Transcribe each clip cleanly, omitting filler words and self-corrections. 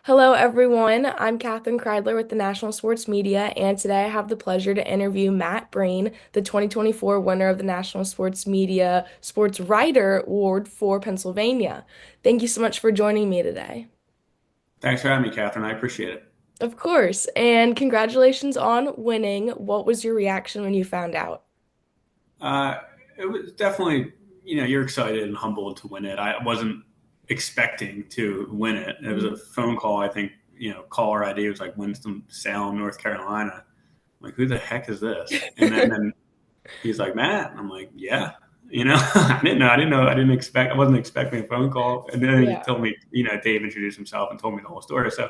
Hello, everyone. I'm Katherine Kreidler with the National Sports Media, and today I have the pleasure to interview Matt Breen, the 2024 winner of the National Sports Media Sportswriter Award for Pennsylvania. Thank you so much for joining me today. Thanks for having me, Catherine. I appreciate it. Of course, and congratulations on winning. What was your reaction when you found out? Uh, it was definitely, you're excited and humbled to win it. I wasn't expecting to win it. It was Mhm. a phone call. I think, caller ID was like Winston-Salem, North Carolina. I'm like, who the heck is this? And then he's like, Matt. And I'm like, yeah. I didn't know. I didn't know. I didn't expect. I wasn't expecting a phone call. And then he Yeah. told me, Dave introduced himself and told me the whole story. So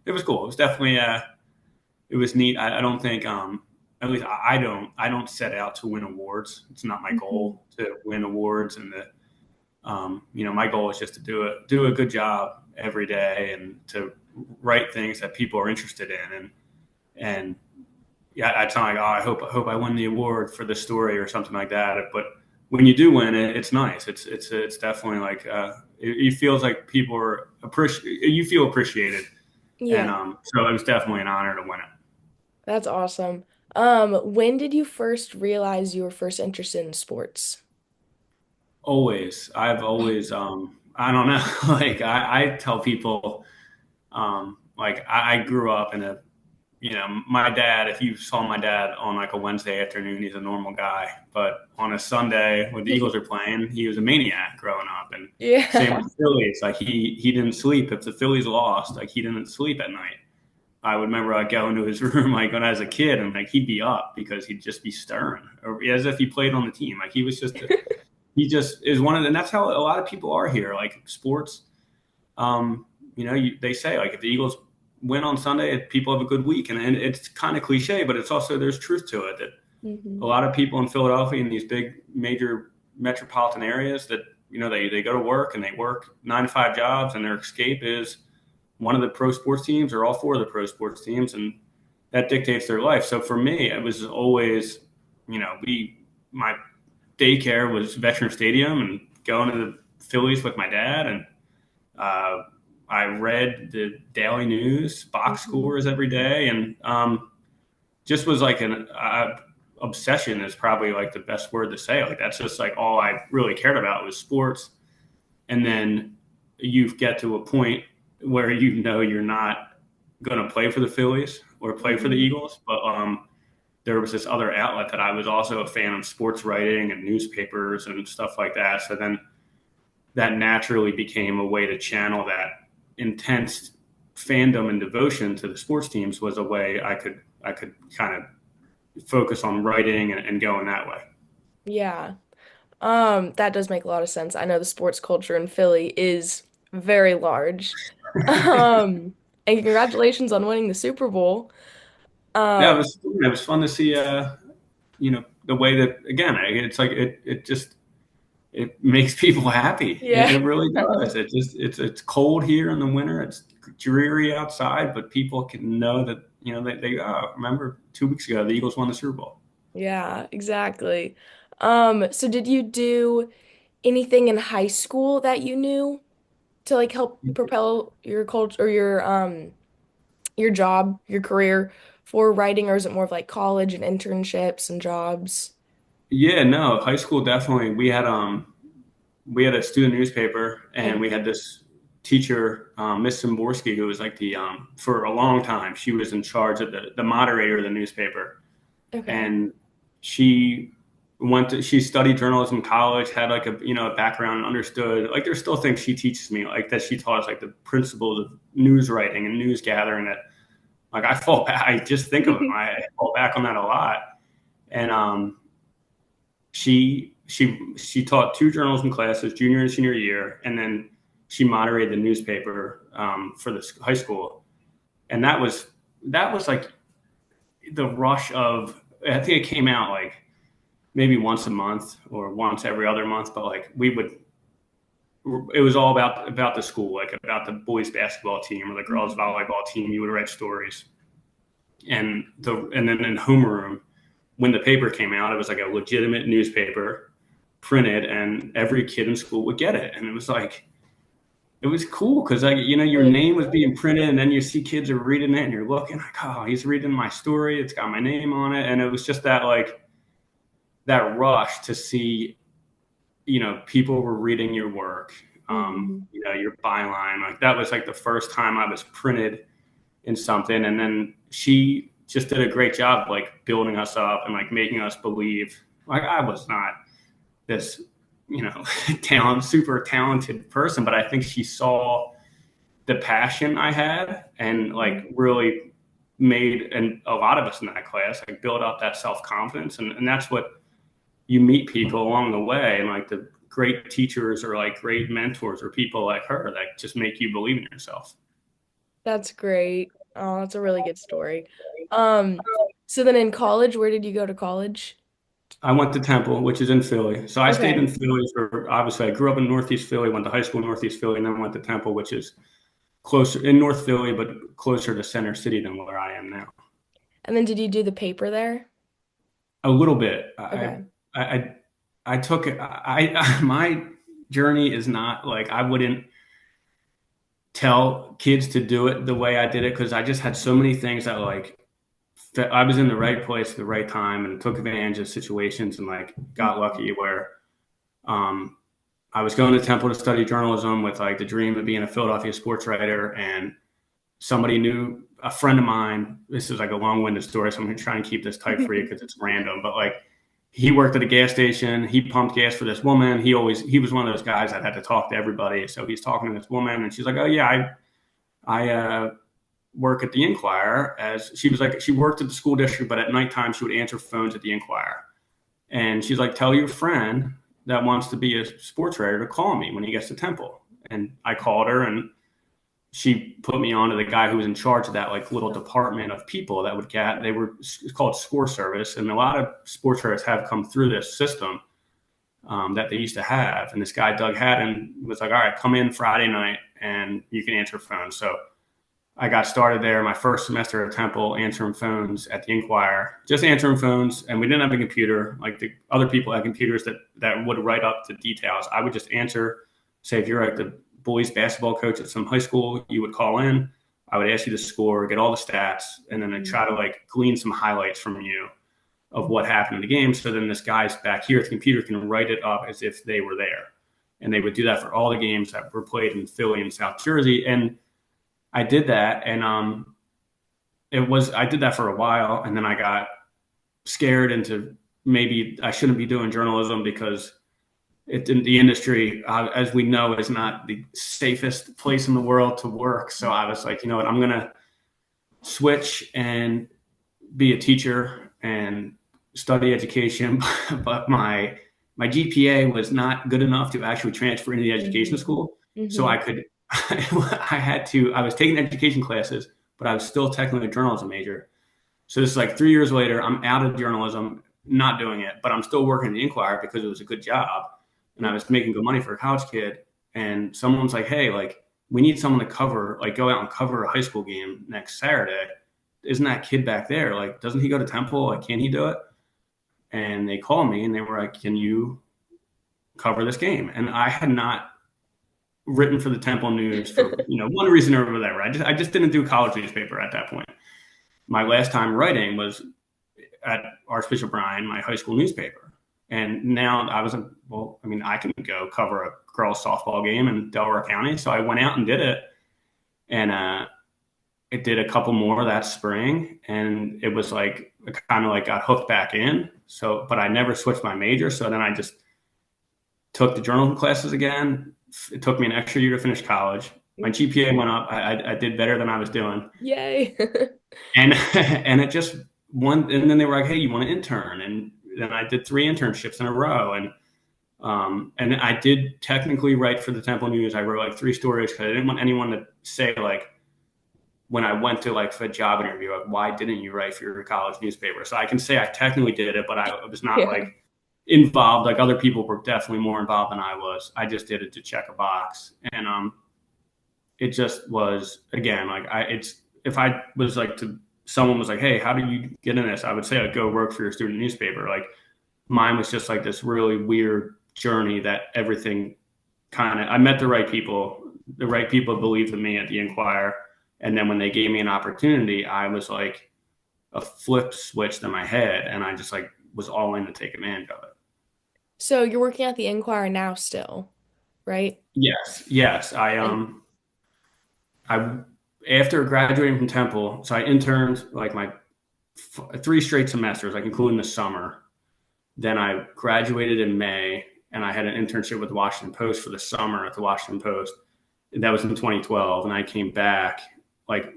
it was cool. It was definitely it was neat. I don't think at least I don't set out to win awards. It's not my Mhm. goal to win awards, and my goal is just to do a good job every day and to write things that people are interested in. And yeah, it's not like, oh, I hope I win the award for this story or something like that. But when you do win it, it's nice. It's definitely like it feels like people are you feel appreciated, and Yeah, so it was definitely an honor to win it. that's awesome. When did you first realize you were first interested in sports? Always. I've always, I don't know, like I tell people, like I grew up in my dad, if you saw my dad on like a Wednesday afternoon, he's a normal guy. But on a Sunday when the Eagles are playing, he was a maniac growing up. And same Yeah. with the Phillies. Like he didn't sleep. If the Phillies lost, like he didn't sleep at night. I would remember I'd go into his room like when I was a kid and like he'd be up because he'd just be stirring or as if he played on the team. Like he just is one of the, and that's how a lot of people are here. Like sports, they say like if the Eagles win on Sunday, people have a good week, and it's kind of cliche, but it's also there's truth to it that a Mhm. lot of people in Philadelphia in these big major metropolitan areas that they go to work and they work 9 to 5 jobs, and their escape is one of the pro sports teams or all four of the pro sports teams, and that dictates their life. So for me, it was always, we my daycare was Veteran Stadium and going to the Phillies with my dad. And uh, I read the daily news, box Mhm. scores every day. And just was like an obsession is probably like the best word to say. Like that's just like all I really cared about was sports. And then you get to a point where you're not going to play for the Phillies or play for the Mhm. Eagles, but there was this other outlet that I was also a fan of sports writing and newspapers and stuff like that. So then that naturally became a way to channel that intense fandom and devotion to the sports teams was a way I could kind of focus on writing and going that way. Yeah. That does make a lot of sense. I know the sports culture in Philly is very large. Um, and congratulations on winning the Super Bowl. Yeah, Um, it was fun to see the way that again it's like it just it makes people happy. yeah. It really does. It's cold here in the winter. It's dreary outside, but people can know that they remember 2 weeks ago the Eagles won the Super Bowl. Yeah, exactly. So did you do anything in high school that you knew to like help propel your culture or your job, your career for writing, or is it more of like college and internships and jobs? Yeah, no, high school definitely. We had a student newspaper, and we Okay. had this teacher, Miss Zimborski, who was like the for a long time she was in charge of the moderator of the newspaper, Okay. and she she studied journalism in college, had like a background, and understood like there's still things she teaches me like that she taught us like the principles of news writing and news gathering that like I fall back. I just think of them. I fall back on that a lot, and she taught two journalism classes, junior and senior year, and then she moderated the newspaper for the high school, and that was like the rush of. I think it came out like maybe once a month or once every other month, but like we would. It was all about the school, like about the boys basketball team or the girls Mhm. volleyball team. You would write stories, and then in homeroom when the paper came out, it was like a legitimate newspaper printed, and every kid in school would get it. And it was cool because like your Really name was cool. being printed, and then you see kids are reading it, and you're looking like, oh, he's reading my story. It's got my name on it, and it was just that like that rush to see people were reading your work, Hmm. your byline. Like that was like the first time I was printed in something, and then she just did a great job like building us up and like making us believe like I was not this super talented person, but I think she saw the passion I had and like really made and a lot of us in that class like build up that self-confidence, and that's what you meet people along the way, and like the great teachers or like great mentors or people like her that just make you believe in yourself. That's great. Oh, that's a really good story. Um, so then in college, where did you go to college? I went to Temple, which is in Philly. So I stayed in Okay. Philly for obviously I grew up in Northeast Philly, went to high school in Northeast Philly, and then went to Temple, which is closer in North Philly, but closer to Center City than where I am now. And then did you do the paper there? A little bit. Okay. I, I took it. My journey is not like I wouldn't tell kids to do it the way I did it because I just had so many things that like that I was in the right place at the right time and took advantage of situations and like got lucky where um, I was going to Temple to study journalism with like the dream of being a Philadelphia sports writer, and somebody knew a friend of mine. This is like a long-winded story, so I'm gonna try and keep this tight for you because it's random. But like, he worked at a gas station. He pumped gas for this woman. He was one of those guys that had to talk to everybody. So he's talking to this woman, and she's like, "Oh yeah, I work at the Inquirer." As she was like, she worked at the school district, but at nighttime she would answer phones at the Inquirer. And she's like, "Tell your friend that wants to be a sports writer to call me when he gets to Temple." And I called her, and she put me on to the guy who was in charge of that like little department of people that would get. They were it's called Score Service, and a lot of sports writers have come through this system that they used to have. And this guy Doug Haddon was like, "All right, come in Friday night and you can answer phones." So I got started there my first semester at Temple answering phones at the Inquirer, just answering phones. And we didn't have a computer like the other people had computers that would write up the details. I would just answer, say, if you're like the boys basketball coach at some high school, you would call in. I would ask you to score, get all the stats, and then I try to like glean some highlights from you of what happened in the game. So then this guy's back here at the computer can write it up as if they were there. And they would do that for all the games that were played in Philly and South Jersey. And I did that, and I did that for a while, and then I got scared into maybe I shouldn't be doing journalism because the industry, as we know, is not the safest place in the world to work. So I was like, you know what, I'm gonna switch and be a teacher and study education, but my GPA was not good enough to actually transfer into the education Hmm. school. So Hmm. I could, I was taking education classes, but I was still technically a journalism major. So this is like 3 years later, I'm out of journalism, not doing it, but I'm still working at the Inquirer because it was a good job and I was making good money for a college kid. And someone's like, "Hey, like we need someone to cover, like go out and cover a high school game next Saturday. Isn't that kid back there? Like, doesn't he go to Temple? Like, can he do it?" And they called me and they were like, "Can you cover this game?" And I had not written for the Temple News for one reason or whatever. I just didn't do college newspaper at that point. My last time writing was at Archbishop Bryan, my high school newspaper. And now I was, well, I mean, I can go cover a girls softball game in Delaware County. So I went out and did it. And it did a couple more that spring. And it was like, I kind of like got hooked back in. So, but I never switched my major. So then I just took the journalism classes again. It took me an extra year to finish college. My GPA went up. I did better than I was doing. Yay. And and it just one and then they were like, "Hey, you want to intern?" And then I did 3 internships in a row, and I did technically write for the Temple News. I wrote like 3 stories because I didn't want anyone to say like when I went to like for a job interview, like, "Why didn't you write for your college newspaper?" So I can say I technically did it, but I was not Yeah. like involved. Like other people were definitely more involved than I was. I just did it to check a box, and it just was again like it's if I was like to someone was like, "Hey, how do you get in this?" I would say I'd go work for your student newspaper. Like mine was just like this really weird journey that everything kind of I met the right people the right people believed in me at the Inquirer. And then when they gave me an opportunity, I was like a flip switched in my head, and I just like was all in to take advantage of it. So you're working at the Inquirer now still, right? Yes, yes. And I after graduating from Temple, so I interned like my three straight semesters, like including the summer. Then I graduated in May, and I had an internship with the Washington Post for the summer at the Washington Post. That was in 2012, and I came back like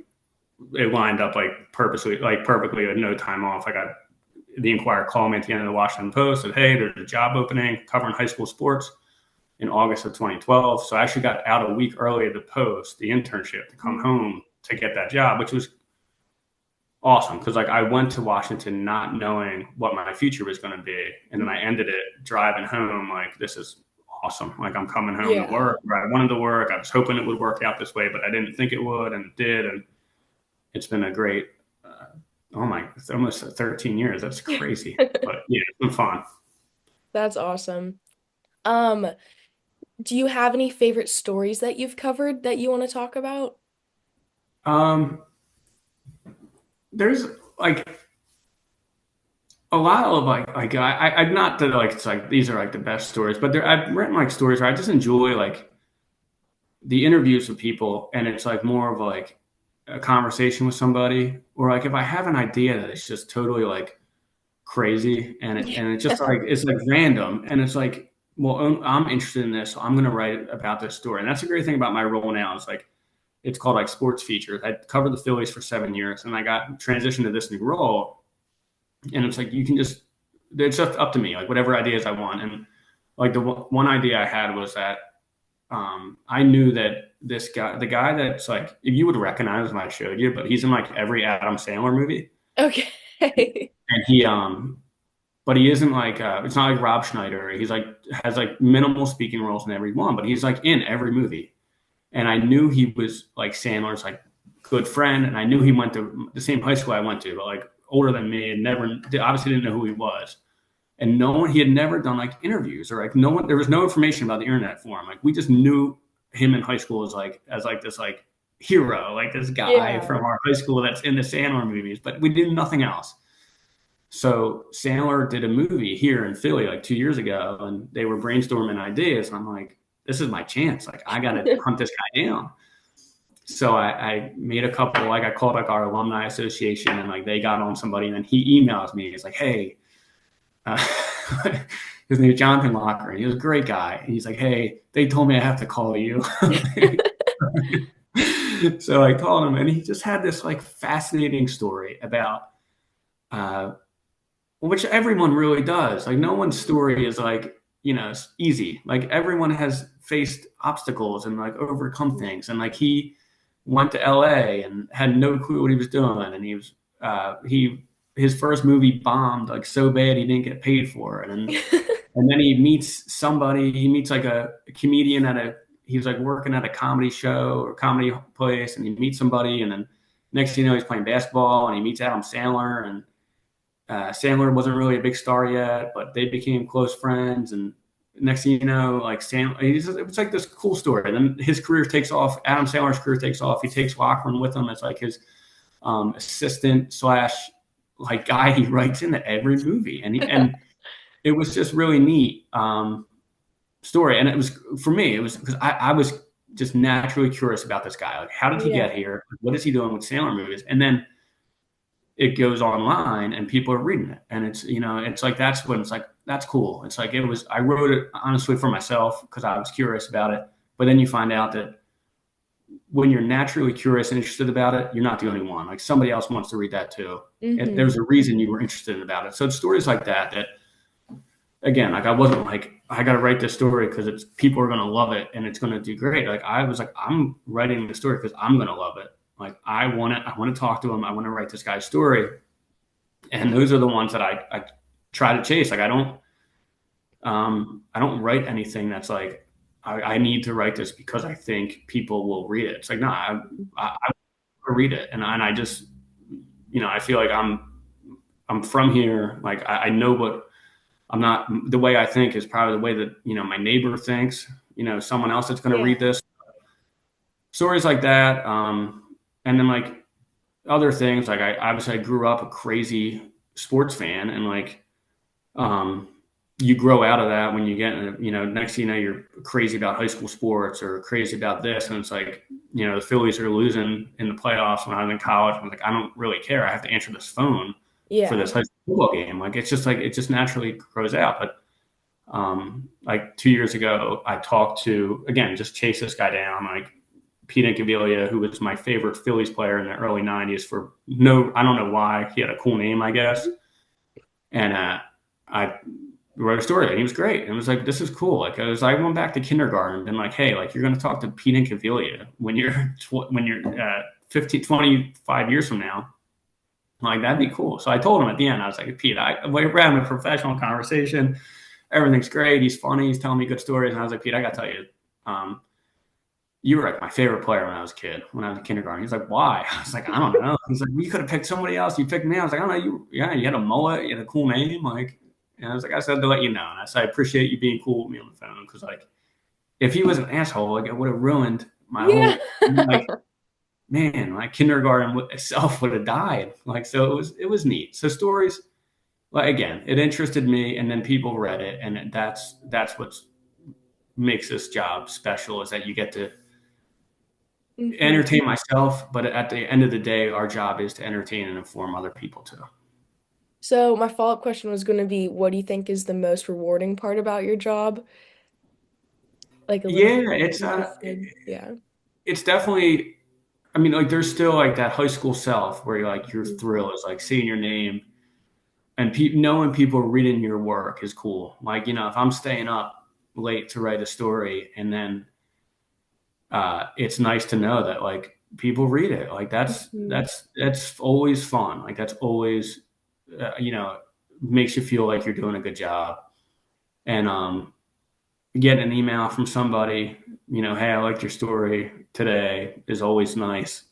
it lined up like perfectly with no time off. I got the Inquirer called me at the end of the Washington Post, said, "Hey, there's a job opening covering high school sports in August of 2012." So I actually got out a week early at the Post, the internship, to come home to get that job, which was awesome because like I went to Washington not knowing what my future was going to be, and then I ended it driving home like this is awesome. Like I'm coming home to yeah, work where I wanted to work. I was hoping it would work out this way, but I didn't think it would, and it did. And it's been a great, oh my, it's almost 13 years. That's crazy, but yeah, it's been fun. that's awesome. Um, do you have any favorite stories that you've covered that you want to talk about? Um, there's like a lot of like I'm not that like it's like these are like the best stories, but there I've written like stories where I just enjoy like the interviews with people, and it's like more of like a conversation with somebody, or like if I have an idea that it's just totally like crazy, and it's just like it's like random, and it's like, well, I'm interested in this, so I'm going to write about this story, and that's a great thing about my role now is like it's called like sports features. I covered the Phillies for 7 years, and I got transitioned to this new role, and it's like you can just it's just up to me, like whatever ideas I want, and like the one idea I had was that I knew that this guy, the guy that's like, if you would recognize him, I showed you, but he's in like every Adam Sandler movie, Okay. and he, but he isn't like, it's not like Rob Schneider. He's like has like minimal speaking roles in every one, but he's like in every movie. And I knew he was like Sandler's like good friend, and I knew he went to the same high school I went to, but like older than me, and never obviously didn't know who he was, and no one he had never done like interviews or like no one there was no information about the internet for him. Like we just knew him in high school as like this like hero, like this guy Yeah. from our high school that's in the Sandler movies, but we did nothing else. So Sandler did a movie here in Philly like 2 years ago, and they were brainstorming ideas, and I'm like, this is my chance. Like I gotta hunt this guy down. So I made a couple, like I called like our alumni association, and like they got on somebody, and then he emails me. He's like, hey, uh, his name is Jonathan Locker, and he was a great guy. And he's like, "Hey, they told me I have to call you." So I called him, and he just had this like fascinating story about uh, which everyone really does. Like no one's story is like easy. Like everyone has faced obstacles and like overcome things. And like he went to L.A. and had no clue what he was doing, and he his first movie bombed like so bad he didn't get paid for it, and then he meets somebody. He meets like a comedian he's like working at a comedy show or comedy place, and he meets somebody, and then next thing you know, he's playing basketball, and he meets Adam Sandler, and Sandler wasn't really a big star yet, but they became close friends, and next thing you know, like Sandler, it was like this cool story. And then his career takes off. Adam Sandler's career takes off. He takes Lockman with him as like his assistant slash like guy he writes into every movie, and it was just really neat story. And it was for me, it was because I was just naturally curious about this guy. Like, how did he get Yeah. here? What is he doing with Sandler movies? And then it goes online, and people are reading it, and it's like that's when it's like that's cool. It's like it was. I wrote it honestly for myself because I was curious about it. But then you find out that when you're naturally curious and interested about it, you're not the only one. Like somebody else wants to read that too. And Hmm. there's a reason you were interested about it. So it's stories like that again, like I wasn't like I got to write this story because it's people are going to love it and it's going to do great. Like I was like I'm writing the story because I'm going to love it. Like I want to talk to him. I want to write this guy's story, and those are the ones that I try to chase. Like I don't write anything that's like I need to write this because I think people will read it. It's like no, I read it, and I just I feel like I'm from here. Like I know what I'm not. The way I think is probably the way that my neighbor thinks. Someone else that's going to Yeah. read this. stories like that. And then like other things, like I obviously I grew up a crazy sports fan, and like um, you grow out of that when you get, next thing you know, you're crazy about high school sports or crazy about this. And it's like, the Phillies are losing in the playoffs when I was in college. I'm like, I don't really care. I have to answer this phone for Yeah. this high school football game. Like, it's just like, it just naturally grows out. But like 2 years ago, I talked to, again, just chase this guy down, like Pete Incaviglia, who was my favorite Phillies player in the early 90s for no, I don't know why. He had a cool name, I guess. And I wrote a story and he was great. And it was like, this is cool. Like I went back to kindergarten and been like, hey, like you're going to talk to Pete Incaviglia when you're 15, 25 years from now. Like that'd be cool. So I told him at the end, I was like, Pete, we're having a professional conversation. Everything's great. He's funny. He's telling me good stories. And I was like, Pete, I got to tell you, um, you were like my favorite player when I was a kid, when I was in kindergarten. He's like, why? I was like, I don't know. He's like, well, you could have picked somebody else. You picked me. I was like, I don't know. You had a mullet. You had a cool name. Like, and I was like, I said to let you know. And I said, I appreciate you being cool with me on the phone. Cause like, if he was an asshole, like it would have ruined my Yeah. whole, like, man, my kindergarten itself would have died. Like, so it was neat. So stories, like, again, it interested me and then people read it. And that's what makes this job special is that you get to Mhm. entertain myself, but at the end of the day, our job is to entertain and inform other people too. So my follow-up question was going to be, what do you think is the most rewarding part about your job? Like a little Yeah, you just said. Yeah. it's definitely. I mean, like there's still like that high school self where you're like your Mhm. thrill is like seeing your name and knowing people reading your work is cool. Like if I'm staying up late to write a story and then it's nice to know that like people read it. Like that's Mhm. that's that's always fun. Like that's always makes you feel like you're doing a good job. And getting an email from somebody, hey, I liked your story today is always nice.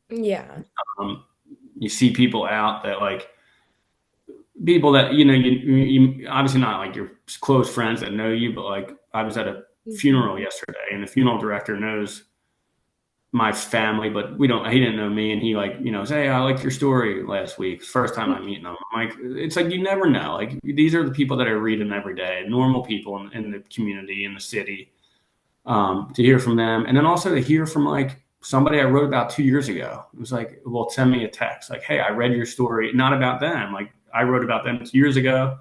Yeah. Um, you see people out that like people that you obviously not like your close friends that know you, but like I was at a Mhm. funeral yesterday, and the funeral director knows my family, but we don't. He didn't know me, and he like say, hey, I liked your story last week. First time I'm meeting them. I'm like, it's like you never know. Like these are the people that I read them every day, normal people in the community in the city. To hear from them, and then also to hear from like somebody I wrote about 2 years ago. It was like, well, send me a text like, hey, I read your story, not about them. Like I wrote about them 2 years ago,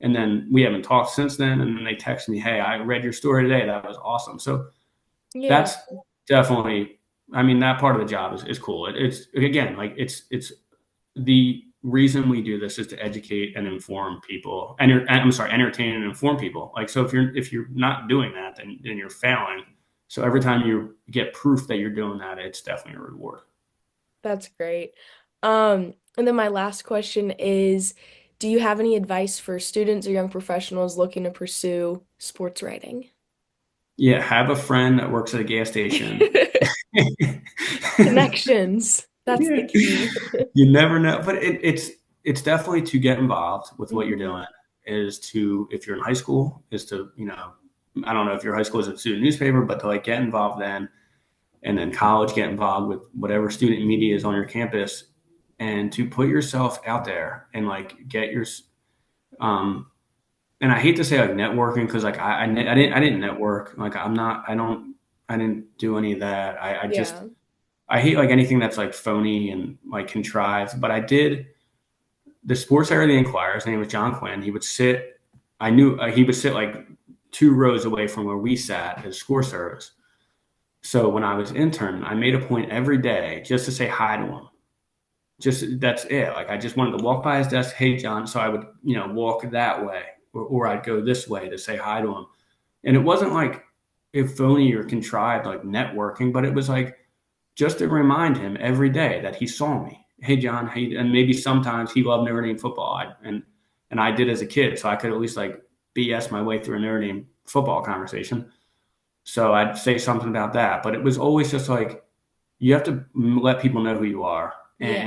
and then we haven't talked since then. And then they text me, hey, I read your story today. That was awesome. So Yeah. that's definitely, I mean, that part of the job is cool. It's again, like it's the reason we do this is to educate and inform people. And I'm sorry, entertain and inform people. Like so, if you're not doing that, then you're failing. So every time you get proof that you're doing that, it's definitely a reward. That's great. And then my last question is, do you have any advice for students or young professionals looking to pursue sports writing? Yeah, have a friend that works at a gas station. Connections. That's the Yeah. key. You never know, but it's definitely to get involved with what you're Mhm. doing. Is to if you're in high school, is to I don't know if your high school is a student newspaper, but to like get involved then, and then college get involved with whatever student media is on your campus, and to put yourself out there and like get your um. And I hate to say like networking because like I didn't network like I didn't do any of that. I just Yeah. I hate like anything that's like phony and like contrived. But I did the sports editor of the Inquirer. His name was John Quinn. He would sit. I knew he would sit like 2 rows away from where we sat at score service. So when I was interning, I made a point every day just to say hi to him. Just that's it. Like I just wanted to walk by his desk. Hey, John. So I would walk that way, or I'd go this way to say hi to him. And it wasn't like if phony or contrived like networking, but it was like just to remind him every day that he saw me. Hey, John. Hey, and maybe sometimes he loved Notre Dame football, and I did as a kid, so I could at least like BS my way through a Notre Dame football conversation. So I'd say something about that, but it was always just like you have to let people know who you are, Yeah.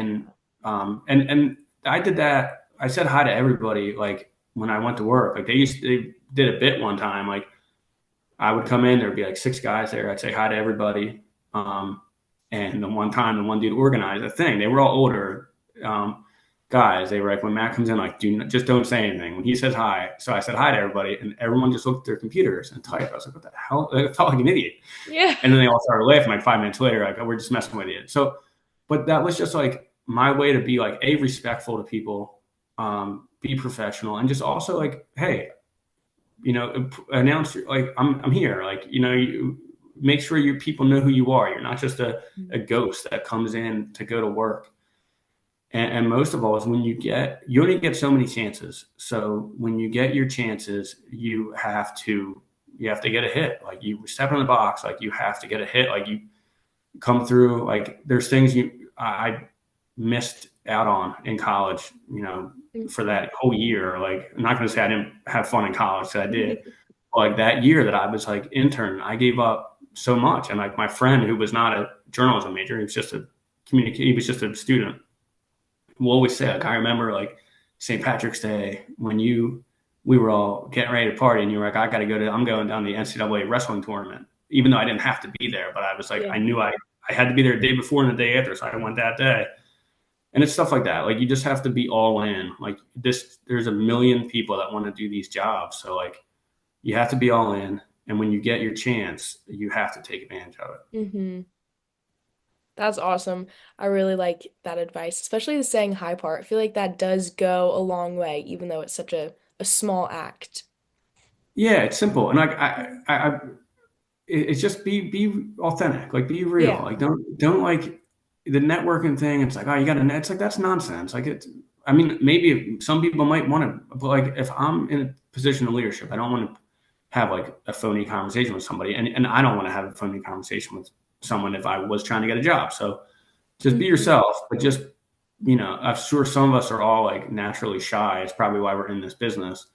and I did that. I said hi to everybody like when I went to work. Like they did a bit one time. Like I would come in, there'd be like 6 guys there. I'd say hi to everybody. Um, and the one time, the one dude organized a thing. They were all older guys. They were like, when Matt comes in, like, just don't say anything. When he says hi, so I said hi to everybody, and everyone just looked at their computers and typed. I was like, what the hell? I felt like an idiot. Yeah. And then they all started laughing like 5 minutes later, like, oh, we're just messing with you. So, but that was just like my way to be like a respectful to people, be professional, and just also like, hey, announce like I'm here, like you make sure your people know who you are. You're not just a ghost that comes in to go to work. And most of all is when you only get so many chances. So when you get your chances, you have to get a hit. Like you step in the box, like you have to get a hit. Like you come through. Like there's things I missed out on in college. For that whole year. Like I'm not going to say I didn't have fun in college, 'cause I did. But like that year that I was like intern, I gave up so much. And like my friend who was not a journalism major, he was just he was just a student. We'll always say, like, I remember like St. Patrick's Day when we were all getting ready to party and you were like, I'm going down the NCAA wrestling tournament, even though I didn't have to be there, but I was like, Yeah. I knew I had to be there the day before and the day after. So I went that day. And it's stuff like that. Like you just have to be all in. Like there's a million people that want to do these jobs. So like you have to be all in. And when you get your chance, you have to take advantage of it. Hmm. That's awesome. I really like that advice, especially the saying hi part. I feel like that does go a long way, even though it's such a small act. Yeah, it's simple. And like it's just be authentic, like be real. Yeah. Like don't like the networking thing. It's like, oh, you got to, it's like, that's nonsense. Like I mean, maybe some people might want to, but like if I'm in a position of leadership, I don't want to have like a phony conversation with somebody. And I don't want to have a phony conversation with someone if I was trying to get a job. So just be Hmm. yourself, but just, I'm sure some of us are all like naturally shy. It's probably why we're in this business.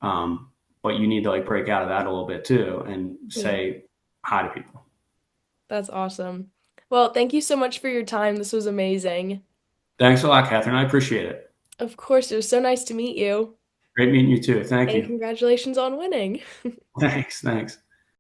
Um, but you need to like break out of that a little bit too and Yeah. say hi to people. That's awesome. Well, thank you so much for your time. This was amazing. Thanks a lot, Catherine. I appreciate it. Of course, it was so nice to meet you. Great meeting you too. Thank And you. congratulations on winning. Thanks. Thanks.